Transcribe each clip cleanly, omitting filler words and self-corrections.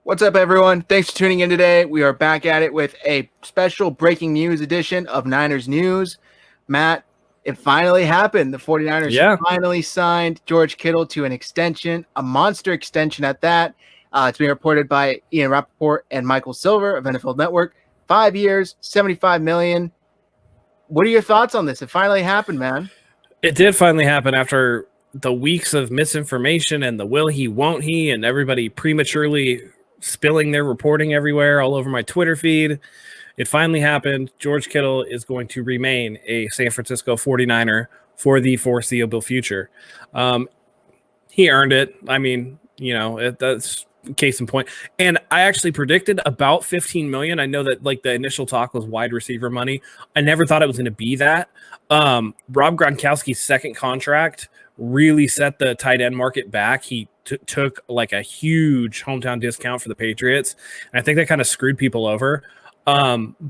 What's up, everyone? Thanks for tuning in today. We are back at it with a special breaking news edition of Niners News. Matt, it finally happened. The 49ers finally signed George Kittle to an extension, a monster extension at that. It's being reported by Ian Rappaport and Michael Silver of NFL Network. 5 years, $75 million. What are your thoughts on this? It finally happened, man. It did finally happen after the weeks of misinformation and the will he, won't he, and everybody prematurely spilling their reporting everywhere all over my Twitter feed. It finally happened. George Kittle is going to remain a San Francisco 49er for the foreseeable future. He earned it. I mean, that's case in point. And I actually predicted about 15 million. I know that like the initial talk was wide receiver money. I never thought it was going to be that. Rob Gronkowski's second contract really set the tight end market back. He took like a huge hometown discount for the Patriots. And I think that kind of screwed people over.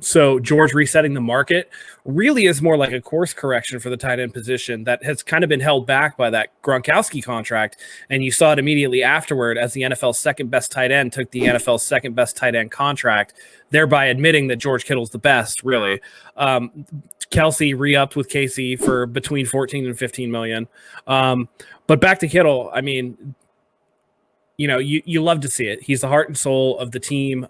So George resetting the market really is more like a course correction for the tight end position that has kind of been held back by that Gronkowski contract. And you saw it immediately afterward as the NFL's second best tight end took the NFL's second best tight end contract, thereby admitting that George Kittle's the best, really. Kelsey re-upped with KC for between 14 and 15 million. But back to Kittle, I mean, you love to see it. He's the heart and soul of the team.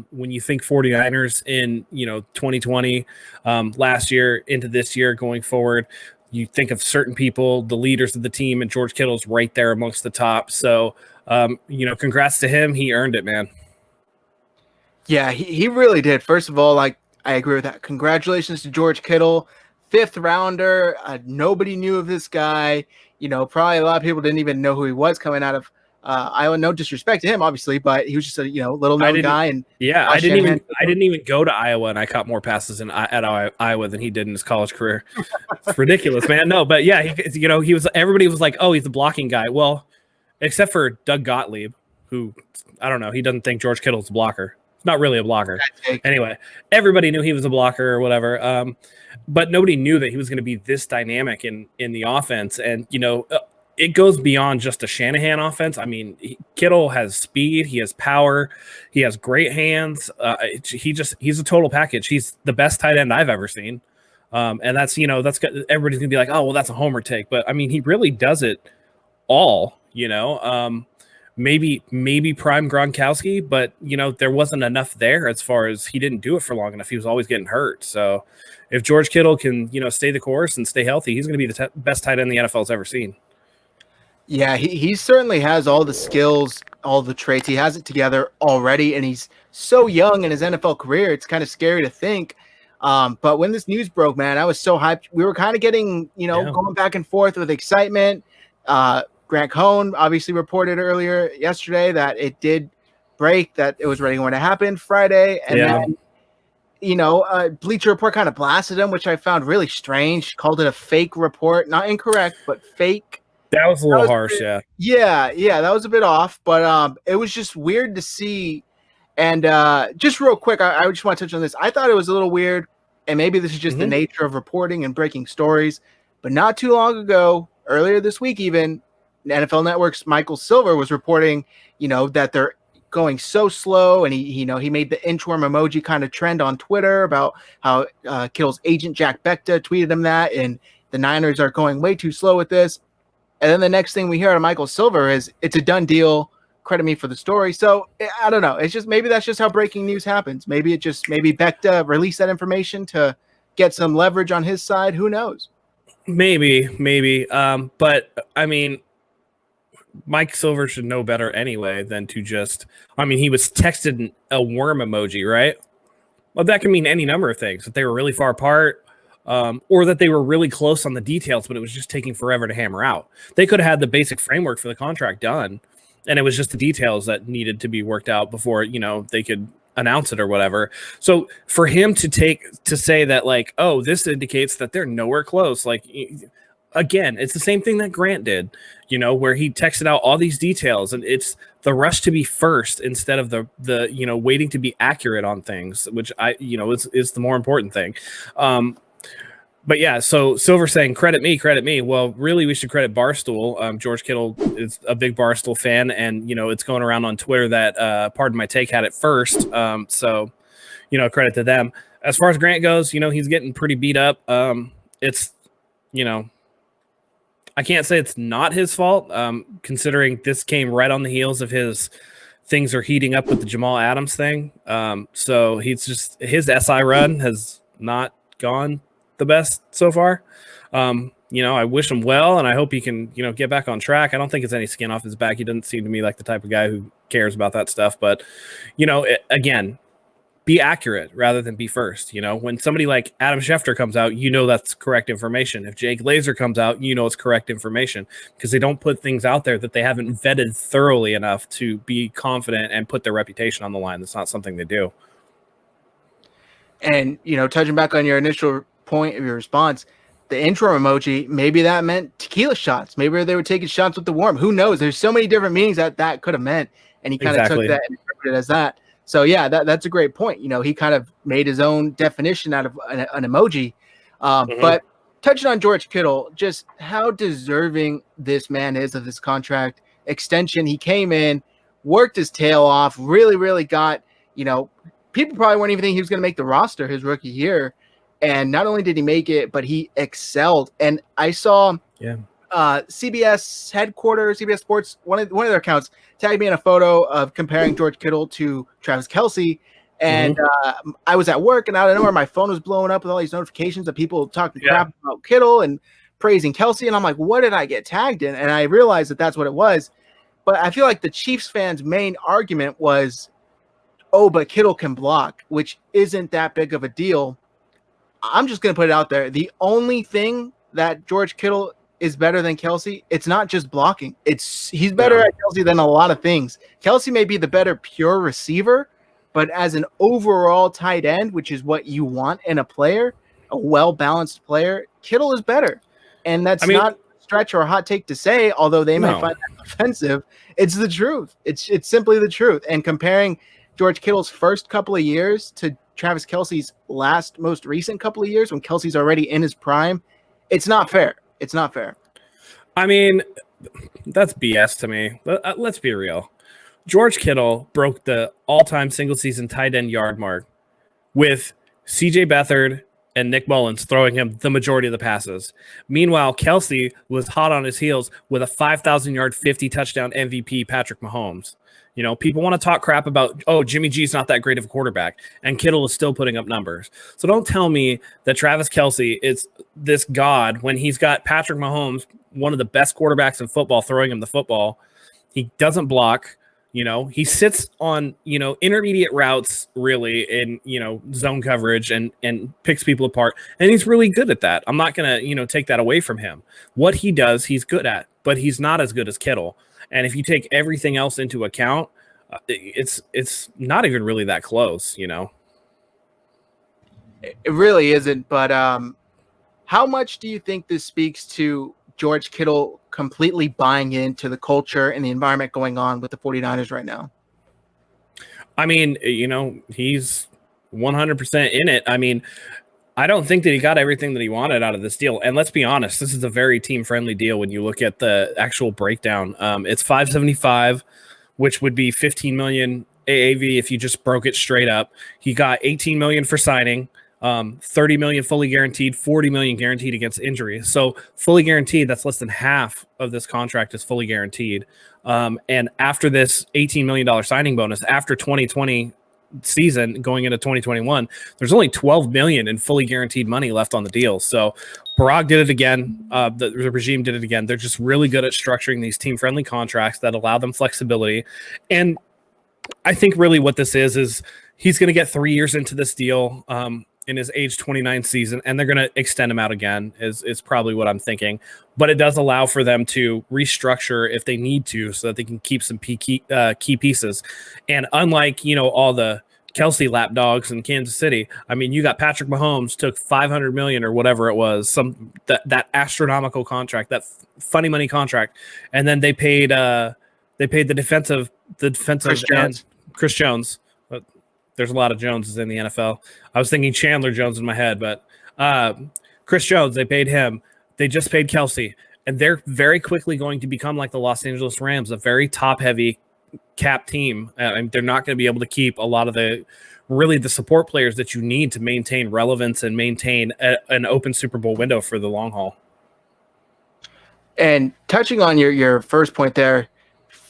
When you think 49ers in, 2020, last year into this year going forward, you think of certain people, the leaders of the team, and George Kittle's right there amongst the top. So, congrats to him. He earned it, man. Yeah, he really did. First of all, I agree with that. Congratulations to George Kittle, 5th rounder. Nobody knew of this guy. Probably a lot of people didn't even know who he was coming out of Iowa. No disrespect to him, obviously, but he was just a little known guy. And I didn't even go to Iowa, and I caught more passes at Iowa than he did in his college career. It's ridiculous, man. No, but yeah, he was. Everybody was like, "Oh, he's the blocking guy." Well, except for Doug Gottlieb, who I don't know. He doesn't think George Kittle's a blocker. He's not really a blocker. Anyway, everybody knew he was a blocker or whatever. But nobody knew that he was going to be this dynamic in the offense, and it goes beyond just a Shanahan offense. I mean, Kittle has speed, he has power, he has great hands. He's a total package. He's the best tight end I've ever seen. And that's everybody's gonna be like, oh, well, that's a homer take. But I mean, he really does it all, maybe prime Gronkowski, but there wasn't enough there as far as he didn't do it for long enough. He was always getting hurt. So if George Kittle can, stay the course and stay healthy, he's going to be the best tight end the NFL's ever seen. Yeah, he certainly has all the skills, all the traits. He has it together already, and he's so young in his NFL career. It's kind of scary to think. But when this news broke, man, I was so hyped. We were kind of getting, going back and forth with excitement. Grant Cohn obviously reported earlier yesterday that it did break, that it was already going to happen Friday. And then, Bleacher Report kind of blasted him, which I found really strange. Called it a fake report. Not incorrect, but fake. That was a little harsh, yeah. Yeah, that was a bit off, but it was just weird to see. And just real quick, I just want to touch on this. I thought it was a little weird, and maybe this is just the nature of reporting and breaking stories, but not too long ago, earlier this week even, NFL Network's Michael Silver was reporting, that they're going so slow, and he made the inchworm emoji kind of trend on Twitter about how Kittle's agent Jack Becta tweeted him that, and the Niners are going way too slow with this. And then the next thing we hear out of Michael Silver is it's a done deal. Credit me for the story. So I don't know. It's just maybe that's just how breaking news happens. Maybe Becta released that information to get some leverage on his side. Who knows? Maybe. But I mean, Mike Silver should know better anyway than to just. I mean, he was texted a worm emoji, right? Well, that can mean any number of things. That they were really far apart. Or that they were really close on the details, but it was just taking forever to hammer out. They could have had the basic framework for the contract done, and it was just the details that needed to be worked out before, they could announce it or whatever. So for him to say that, like, oh, this indicates that they're nowhere close. Like, again, it's the same thing that Grant did, where he texted out all these details, and it's the rush to be first instead of the waiting to be accurate on things, which is the more important thing. But yeah, so Silver saying credit me. Well, really, we should credit Barstool. George Kittle is a big Barstool fan, and it's going around on Twitter that Pardon My Take had it first. So credit to them. As far as Grant goes, he's getting pretty beat up. It's I can't say it's not his fault, considering this came right on the heels of his things are heating up with the Jamal Adams thing. So his SI run has not gone the best so far. I wish him well, and I hope he can, get back on track. I don't think it's any skin off his back. He doesn't seem to me like the type of guy who cares about that stuff. But, again, be accurate rather than be first. When somebody like Adam Schefter comes out, that's correct information. If Jake Glazer comes out, it's correct information, because they don't put things out there that they haven't vetted thoroughly enough to be confident and put their reputation on the line. That's not something they do. And, touching back on your initial point of your response, the intro emoji, maybe that meant tequila shots. Maybe they were taking shots with the worm. Who knows? There's so many different meanings that could have meant. And he kind of took that and interpreted it as that. So, yeah, that's a great point. He kind of made his own definition out of an emoji. But touching on George Kittle, just how deserving this man is of this contract extension. He came in, worked his tail off, really, really got, people probably weren't even thinking he was going to make the roster his rookie year. And not only did he make it, but he excelled. And I saw CBS headquarters, CBS Sports, one of their accounts tagged me in a photo of comparing George Kittle to Travis Kelce. And I was at work, and out of nowhere, my phone was blowing up with all these notifications of people talking crap about Kittle and praising Kelce. And I'm like, what did I get tagged in? And I realized that that's what it was. But I feel like the Chiefs fans' main argument was, oh, but Kittle can block, which isn't that big of a deal. I'm just going to put it out there. The only thing that George Kittle is better than Kelce, it's not just blocking. He's better at Kelce than a lot of things. Kelce may be the better pure receiver, but as an overall tight end, which is what you want in a player, a well-balanced player, Kittle is better. And that's not a stretch or a hot take to say, although they might find that offensive. It's the truth. It's simply the truth. And comparing George Kittle's first couple of years to Travis Kelce's most recent couple of years when Kelce's already in his prime, it's not fair. It's not fair. I mean, that's BS to me. Let's be real. George Kittle broke the all-time single-season tight end yard mark with C.J. Beathard and Nick Mullins throwing him the majority of the passes. Meanwhile, Kelce was hot on his heels with a 5,000-yard, 50-touchdown MVP Patrick Mahomes. People want to talk crap about, Jimmy G's not that great of a quarterback, and Kittle is still putting up numbers. So don't tell me that Travis Kelce is this god when he's got Patrick Mahomes, one of the best quarterbacks in football, throwing him the football. He doesn't block. He sits on, intermediate routes really in, zone coverage and picks people apart. And he's really good at that. I'm not going to, take that away from him. What he does, he's good at, but he's not as good as Kittle. And if you take everything else into account, it's not even really that close, It really isn't. But how much do you think this speaks to George Kittle completely buying into the culture and the environment going on with the 49ers right now? I mean, he's 100% in it. I mean, I don't think that he got everything that he wanted out of this deal. And let's be honest, this is a very team-friendly deal when you look at the actual breakdown. It's $575, which would be $15 million AAV if you just broke it straight up. He got $18 million for signing, $30 million fully guaranteed, $40 million guaranteed against injury. So fully guaranteed, that's less than half of this contract is fully guaranteed. And after this $18 million signing bonus, after 2020 season going into 2021, there's only $12 million in fully guaranteed money left on the deal. So Parag did it again. The regime did it again. They're just really good at structuring these team-friendly contracts that allow them flexibility. And I think really what this is he's going to get 3 years into this deal in his age 29 season, and they're going to extend him out again is probably what I'm thinking. But it does allow for them to restructure if they need to so that they can keep some key pieces. And unlike, all the Kelce lapdogs in Kansas City, I mean, you got Patrick Mahomes took $500 million or whatever it was, that astronomical contract, that funny money contract, and then they paid the defensive Chris Jones. There's a lot of Joneses in the NFL. I was thinking Chandler Jones in my head, but Chris Jones, they paid him. They just paid Kelsey. And they're very quickly going to become like the Los Angeles Rams, a very top-heavy cap team. And they're not going to be able to keep a lot of the support players that you need to maintain relevance and maintain an open Super Bowl window for the long haul. And touching on your first point there,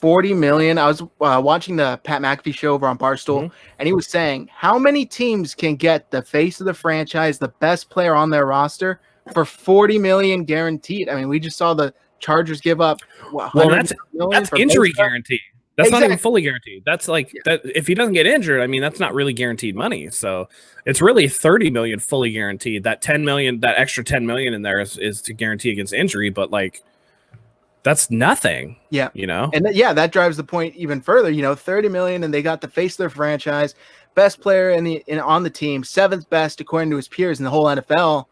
$40 million. I was watching the Pat McAfee show over on Barstool, and he was saying how many teams can get the face of the franchise, the best player on their roster, for $40 million guaranteed. I mean, we just saw the Chargers give up. Well, that's injury guarantee. That's not even fully guaranteed. That's like that. If he doesn't get injured, I mean, that's not really guaranteed money. So it's really $30 million fully guaranteed. That $10 million, that extra $10 million in there is to guarantee against injury. But like, that's nothing. Yeah, and that drives the point even further. $30 million, and they got the face of their franchise, best player on the team, seventh best according to his peers in the whole NFL.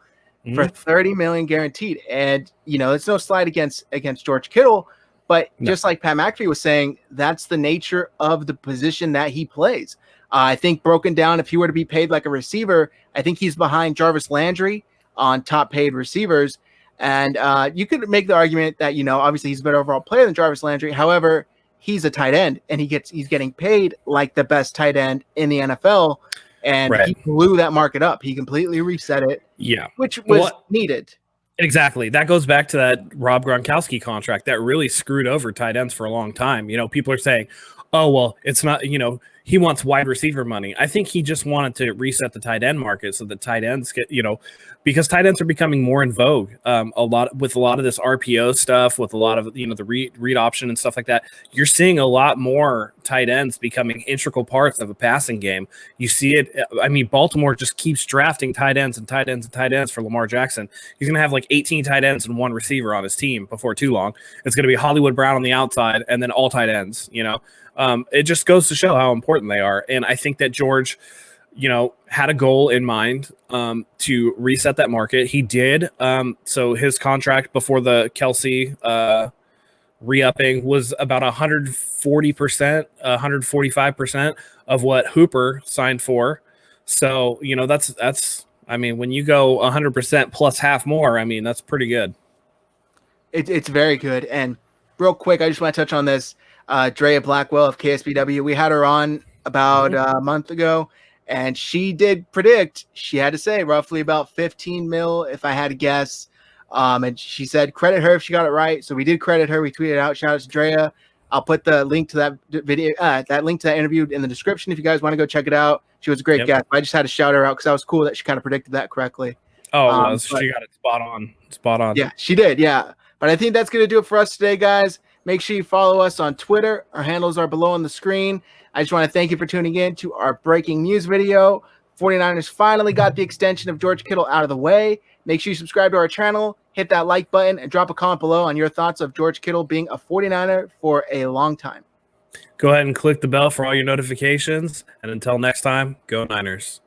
For $30 million guaranteed. And it's no slight against George Kittle, but just like Pat McAfee was saying, that's the nature of the position that he plays. I think broken down, if he were to be paid like a receiver, I think he's behind Jarvis Landry on top paid receivers. And you could make the argument that obviously he's a better overall player than Jarvis Landry. However, he's a tight end, and he's getting paid like the best tight end in the NFL. And he blew that market up. He completely reset it. Yeah. Which was needed. Exactly. That goes back to that Rob Gronkowski contract that really screwed over tight ends for a long time. People are saying, oh, well, it's not, he wants wide receiver money. I think he just wanted to reset the tight end market so that tight ends get, because tight ends are becoming more in vogue. A lot of this RPO stuff, with a lot of the read option and stuff like that. You're seeing a lot more tight ends becoming integral parts of a passing game. You see it. I mean, Baltimore just keeps drafting tight ends and tight ends and tight ends for Lamar Jackson. He's going to have like 18 tight ends and one receiver on his team before too long. It's going to be Hollywood Brown on the outside and then all tight ends. It just goes to show how important they are. And I think that George, had a goal in mind to reset that market. He did. So his contract before the Kelsey re-upping was about 140%, 145% of what Hooper signed for. So, that's, I mean, when you go 100% plus half more, I mean, that's pretty good. It's very good. And real quick, I just want to touch on this. Drea Blackwell of KSBW. We had her on about a month ago, and she did predict, she had to say roughly about 15 mil, if I had to guess. And she said, credit her if she got it right. So we did credit her. We tweeted out, shout out to Drea. I'll put the link to that video, that link to that interview in the description if you guys want to go check it out. She was a great guest. I just had to shout her out because that was cool that she kind of predicted that correctly. Oh, she got it spot on. Yeah, she did. Yeah. But I think that's going to do it for us today, guys. Make sure you follow us on Twitter. Our handles are below on the screen. I just want to thank you for tuning in to our breaking news video. 49ers finally got the extension of George Kittle out of the way. Make sure you subscribe to our channel, hit that like button, and drop a comment below on your thoughts of George Kittle being a 49er for a long time. Go ahead and click the bell for all your notifications. And until next time, go Niners.